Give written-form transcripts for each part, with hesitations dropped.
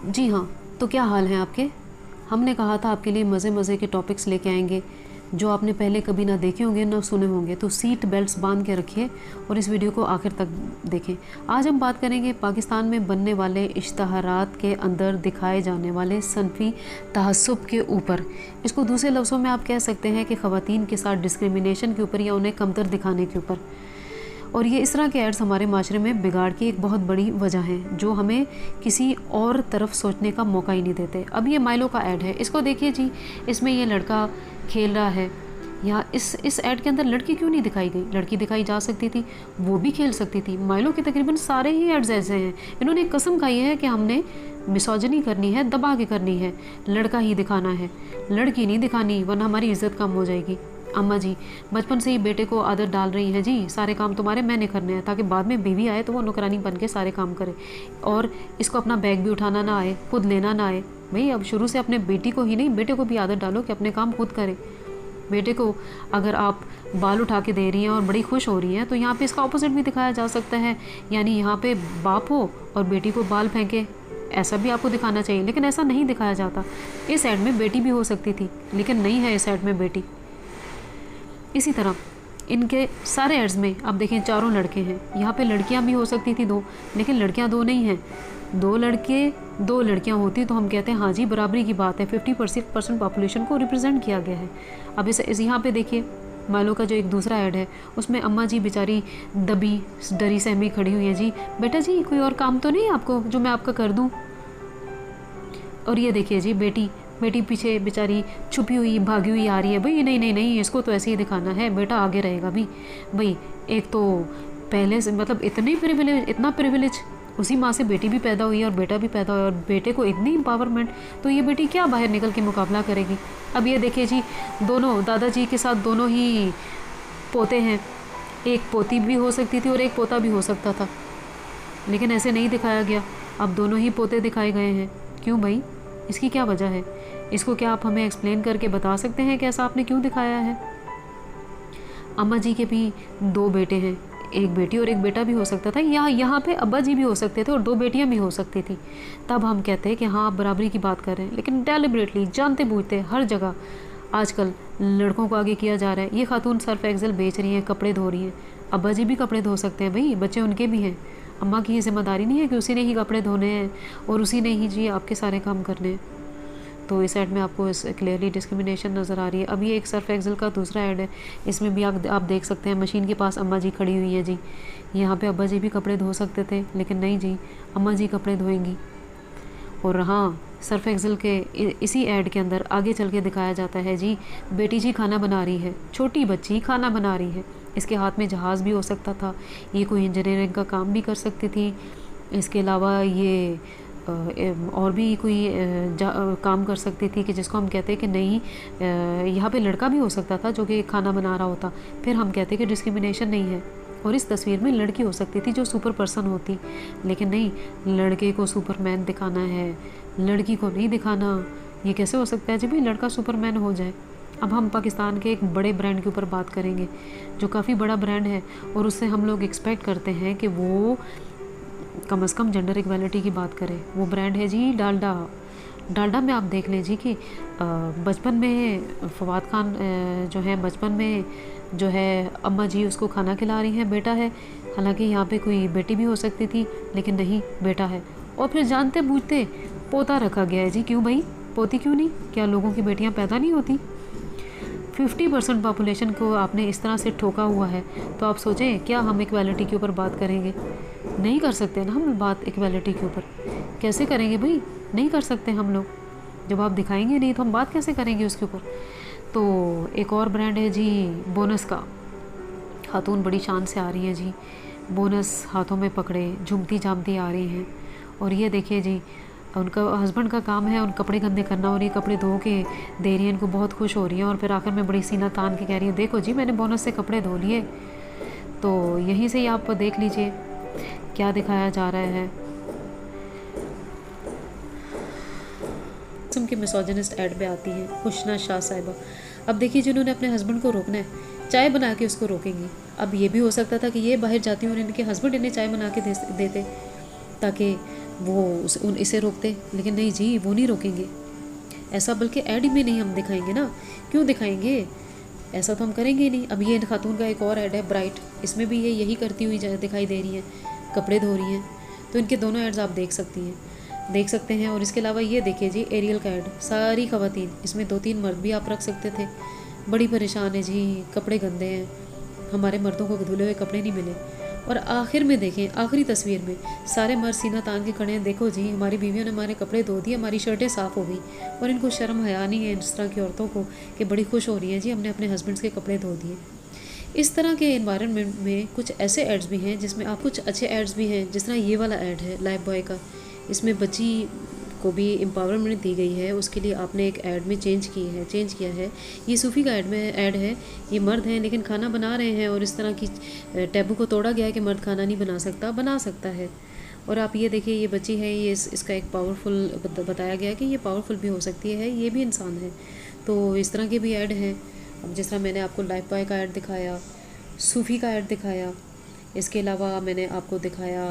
जी हाँ, तो क्या हाल है आपके? हमने कहा था आपके लिए मज़े मज़े के टॉपिक्स लेके आएंगे जो आपने पहले कभी ना देखे होंगे ना सुने होंगे। तो सीट बेल्ट्स बांध के रखिए और इस वीडियो को आखिर तक देखें। आज हम बात करेंगे पाकिस्तान में बनने वाले इश्तहारात के अंदर दिखाए जाने वाले सनफी तहस्सुब के ऊपर। इसको दूसरे लफ्ज़ों में आप कह सकते हैं कि ख़वातीन के साथ डिस्क्रिमिनेशन के ऊपर या उन्हें कमतर दिखाने के ऊपर। और ये इस तरह के एड्स हमारे माशरे में बिगाड़ की एक बहुत बड़ी वजह है जो हमें किसी और तरफ सोचने का मौका ही नहीं देते। अब ये माइलो का ऐड है, इसको देखिए जी। इसमें ये लड़का खेल रहा है। यहाँ इस ऐड के अंदर लड़की क्यों नहीं दिखाई गई? लड़की दिखाई जा सकती थी, वो भी खेल सकती थी। माइलो के तकरीबन सारे ही एड्स ऐसे हैं। इन्होंने एक कसम खाई है कि हमने मिसोजिनी करनी है, दबा के करनी है, लड़का ही दिखाना है, लड़की नहीं दिखानी वरना हमारी इज्जत कम हो जाएगी। अम्मा जी बचपन से ही बेटे को आदत डाल रही हैं जी, सारे काम तुम्हारे मैंने करने हैं, ताकि बाद में बीवी आए तो वो नौकरानी बन के सारे काम करे और इसको अपना बैग भी उठाना ना आए, खुद लेना ना आए। भाई अब शुरू से अपने बेटी को ही नहीं, बेटे को भी आदत डालो कि अपने काम खुद करे। बेटे को अगर आप बाल उठा के दे रही हैं और बड़ी खुश हो रही हैं तो यहाँ पे इसका ऑपोजिट भी दिखाया जा सकता है। यानी यहाँ पे बाप हो और बेटी को बाल फेंके, ऐसा भी आपको दिखाना चाहिए, लेकिन ऐसा नहीं दिखाया जाता। इस ऐड में बेटी भी हो सकती थी लेकिन नहीं है इस ऐड में बेटी। इसी तरह इनके सारे एड्स में आप देखें चारों लड़के हैं। यहाँ पे लड़कियाँ भी हो सकती थी 2, लेकिन लड़कियाँ 2 नहीं हैं, 2 लड़के 2 लड़कियाँ होती तो हम कहते हैं हाँ जी बराबरी की बात है, 50% पॉपुलेशन को रिप्रेजेंट किया गया है। अब इस यहाँ पे देखिए मालो का जो एक दूसरा ऐड है उसमें अम्मा जी बेचारी दबी डरी सहमी खड़ी हुई है जी, बेटा जी कोई और काम तो नहीं आपको जो मैं आपका कर दूँ। और ये देखिए जी बेटी पीछे बेचारी छुपी हुई भागी हुई आ रही है। भाई नहीं नहीं नहीं, इसको तो ऐसे ही दिखाना है, बेटा आगे रहेगा भी। भाई एक तो पहले से मतलब इतना प्रिविलेज उसी माँ से बेटी भी पैदा हुई है और बेटा भी पैदा हुआ और बेटे को इतनी एम्पावरमेंट, तो ये बेटी क्या बाहर निकल के मुकाबला करेगी। अब ये देखिए जी दोनों दादाजी के साथ दोनों ही पोते हैं, एक पोती भी हो सकती थी और एक पोता भी हो सकता था, लेकिन ऐसे नहीं दिखाया गया। अब दोनों ही पोते दिखाए गए हैं। क्यों भाई, इसकी क्या वजह है? इसको क्या आप हमें एक्सप्लेन करके बता सकते हैं कि ऐसा आपने क्यों दिखाया है? अम्मा जी के भी 2 बेटे हैं, एक बेटी और एक बेटा भी हो सकता था, या यहाँ पे अब्बा जी भी हो सकते थे और 2 बेटियाँ भी हो सकती थी। तब हम कहते हैं कि हाँ आप बराबरी की बात कर रहे हैं, लेकिन डेलिबरेटली जानते बूझते हर जगह आजकल लड़कों को आगे किया जा रहा है। ये खातून सर्फ एक्सेल बेच रही हैं, कपड़े धो रही हैं, अब्बा जी भी कपड़े धो सकते हैं, भाई बच्चे उनके भी हैं। अम्मा की ये जिम्मेदारी नहीं है कि उसी ने ही कपड़े धोने हैं और उसी ने ही जी आपके सारे काम करने हैं। तो इस ऐड में आपको इस क्लियरली डिस्क्रिमिनेशन नज़र आ रही है। अब ये एक सर्फ एक्सेल का दूसरा ऐड है, इसमें भी आप देख सकते हैं मशीन के पास अम्मा जी खड़ी हुई है जी। यहाँ पे अब्बा जी भी कपड़े धो सकते थे, लेकिन नहीं जी अम्मा जी कपड़े धोएंगी। और हाँ सर्फ एक्सेल के इसी ऐड के अंदर आगे चल के दिखाया जाता है जी बेटी जी खाना बना रही है, छोटी बच्ची खाना बना रही है। इसके हाथ में जहाज़ भी हो सकता था, ये कोई इंजीनियरिंग का काम भी कर सकती थी। इसके अलावा ये और भी कोई काम कर सकती थी कि जिसको हम कहते हैं कि नहीं, यहाँ पे लड़का भी हो सकता था जो कि खाना बना रहा होता, फिर हम कहते कि डिस्क्रिमिनेशन नहीं है। और इस तस्वीर में लड़की हो सकती थी जो सुपर पर्सन होती, लेकिन नहीं, लड़के को सुपरमैन दिखाना है, लड़की को नहीं दिखाना। ये कैसे हो सकता है जब भी लड़का सुपरमैन हो जाए? अब हम पाकिस्तान के एक बड़े ब्रांड के ऊपर बात करेंगे जो काफ़ी बड़ा ब्रांड है और उससे हम लोग एक्सपेक्ट करते हैं कि वो कम से कम जेंडर इक्वालिटी की बात करें। वो ब्रांड है जी डालडा। डालडा में आप देख लें जी कि बचपन में फवाद खान जो है बचपन में जो है अम्मा जी उसको खाना खिला रही हैं, बेटा है। हालांकि यहाँ पे कोई बेटी भी हो सकती थी, लेकिन नहीं बेटा है। और फिर जानते बूझते पोता रखा गया है जी। क्यों भाई, पोती क्यों नहीं? क्या लोगों की बेटियाँ पैदा नहीं होती? 50% पॉपुलेशन को आपने इस तरह से ठोका हुआ है, तो आप सोचें क्या हम इक्वालिटी के ऊपर बात करेंगे? नहीं कर सकते ना हम बात इक्वालिटी के ऊपर। कैसे करेंगे भाई, नहीं कर सकते हम लोग। जब आप दिखाएंगे नहीं तो हम बात कैसे करेंगे उसके ऊपर? तो एक और ब्रांड है जी बोनस का। खातून बड़ी शान से आ रही है जी, बोनस हाथों में पकड़े झूमती झामती आ रही हैं। और ये देखिए जी उनका हस्बैंड का काम है उन कपड़े गंदे करना और ये कपड़े धो के दे रही हैं, इनको बहुत खुश हो रही हैं और फिर आखिर में बड़ी सीना तान के कह रही है देखो जी मैंने बोनस से कपड़े धो लिए। तो यहीं से ही आप देख लीजिए क्या दिखाया जा रहा है। किस्म की मिसोजिनिस्ट ऐड पे आती है हुस्ना शाह साहिबा। अब देखिए जिन्होंने अपने हस्बैंड को रोकना है, चाय बना के उसको रोकेंगी। अब ये भी हो सकता था कि ये बाहर जाती हैं और इनके हस्बैंड इन्हें चाय बना के देते ताकि वो इसे रोकते, लेकिन नहीं जी, वो नहीं रोकेंगे ऐसा, बल्कि ऐड में नहीं हम दिखाएंगे ना, क्यों दिखाएंगे, ऐसा तो हम करेंगे ही नहीं। अब ये खातून का एक और ऐड है ब्राइट, इसमें भी ये यही करती हुई दिखाई दे रही हैं, कपड़े धो रही हैं। तो इनके दोनों ऐड्स आप देख सकते हैं। और इसके अलावा ये देखिए जी एरियल का ऐड, सारी ख़वातीन, इसमें 2-3 मर्द भी आप रख सकते थे। बड़ी परेशान है जी, कपड़े गंदे हैं, हमारे मर्दों को धुले हुए कपड़े नहीं मिले। और आखिर में देखें, आखिरी तस्वीर में सारे मर्द सीना तान के खड़े हैं, देखो जी हमारी बीवियों ने हमारे कपड़े धो दिए, हमारी शर्टें साफ़ हो गई। और इनको शर्म हया नहीं है इस तरह की औरतों को कि बड़ी खुश हो रही हैं जी हमने अपने हस्बैंड्स के कपड़े धो दिए। इस तरह के एनवायरनमेंट में कुछ ऐसे एड्स भी हैं जिसमें आप, कुछ अच्छे एड्स भी हैं, जिस तरह ये वाला ऐड है लाइफ बॉय का, इसमें बच्ची को भी एम्पावरमेंट दी गई है, उसके लिए आपने एक ऐड में चेंज किया है। ये सूफ़ी का ऐड है, ये मर्द हैं लेकिन खाना बना रहे हैं, और इस तरह की टैबू को तोड़ा गया है कि मर्द खाना नहीं बना सकता है। और आप ये देखिए, ये बच्ची है, ये इसका एक पावरफुल बताया गया कि ये पावरफुल भी हो सकती है, ये भी इंसान है। तो इस तरह के भी ऐड हैं। अब जिस तरह मैंने आपको लाइफ बॉय का ऐड दिखाया, सूफ़ी का ऐड दिखाया, इसके अलावा मैंने आपको दिखाया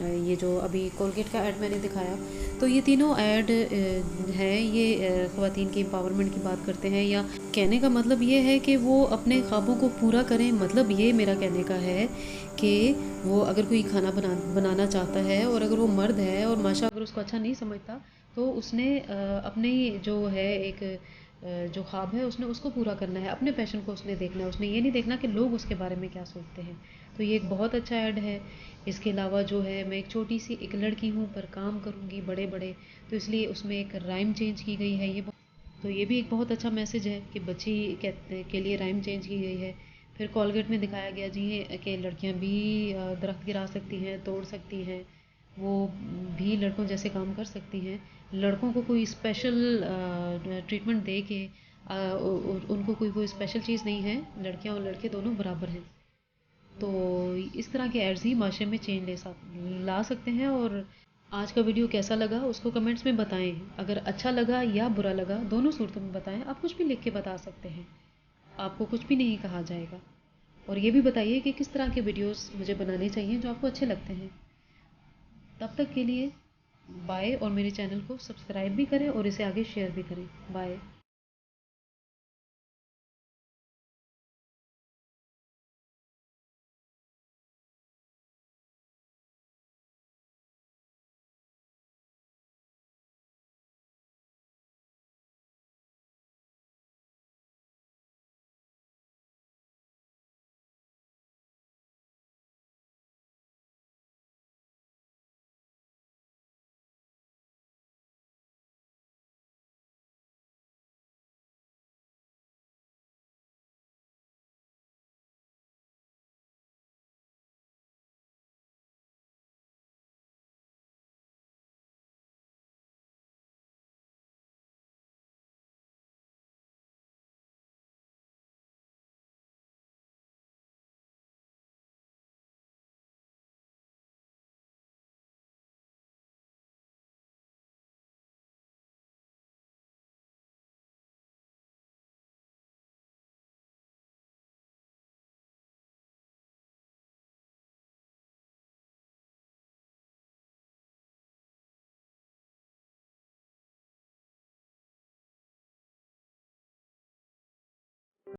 ये जो अभी कोलगेट का ऐड मैंने दिखाया। तो ये तीनों ऐड हैं, ये ख़वातीन की एम्पावरमेंट की बात करते हैं, या कहने का मतलब ये है कि वो अपने ख्वाबों को पूरा करें। मतलब ये मेरा कहने का है कि वो अगर कोई खाना बनाना चाहता है, और अगर वो मर्द है और माशा अगर उसको अच्छा नहीं समझता, तो उसने अपने जो है एक जो ख्वाब है उसने उसको पूरा करना है, अपने पैशन को उसने देखना है, उसने ये नहीं देखना कि लोग उसके बारे में क्या सोचते हैं। तो ये एक बहुत अच्छा ऐड है। इसके अलावा जो है, मैं एक छोटी सी एक लड़की हूँ पर काम करूँगी बड़े बड़े, तो इसलिए उसमें एक राइम चेंज की गई है। तो ये भी एक बहुत अच्छा मैसेज है कि बच्ची के लिए राइम चेंज की गई है। फिर कोलगेट में दिखाया गया जी कि लड़कियां भी दरख्त गिरा सकती हैं, तोड़ सकती हैं, वो भी लड़कों जैसे काम कर सकती हैं। लड़कों को कोई स्पेशल ट्रीटमेंट दे के उनको कोई स्पेशल चीज़ नहीं है, लड़कियां और लड़के दोनों बराबर हैं। तो इस तरह के एड्स ही माशरे में चेंज ला सकते हैं। और आज का वीडियो कैसा लगा उसको कमेंट्स में बताएं। अगर अच्छा लगा या बुरा लगा, दोनों सूरतों में बताएं। आप कुछ भी लिख के बता सकते हैं, आपको कुछ भी नहीं कहा जाएगा। और ये भी बताइए कि किस तरह के वीडियोस मुझे बनाने चाहिए जो आपको अच्छे लगते हैं। तब तक के लिए बाय, और मेरे चैनल को सब्सक्राइब भी करें और इसे आगे शेयर भी करें। बाय।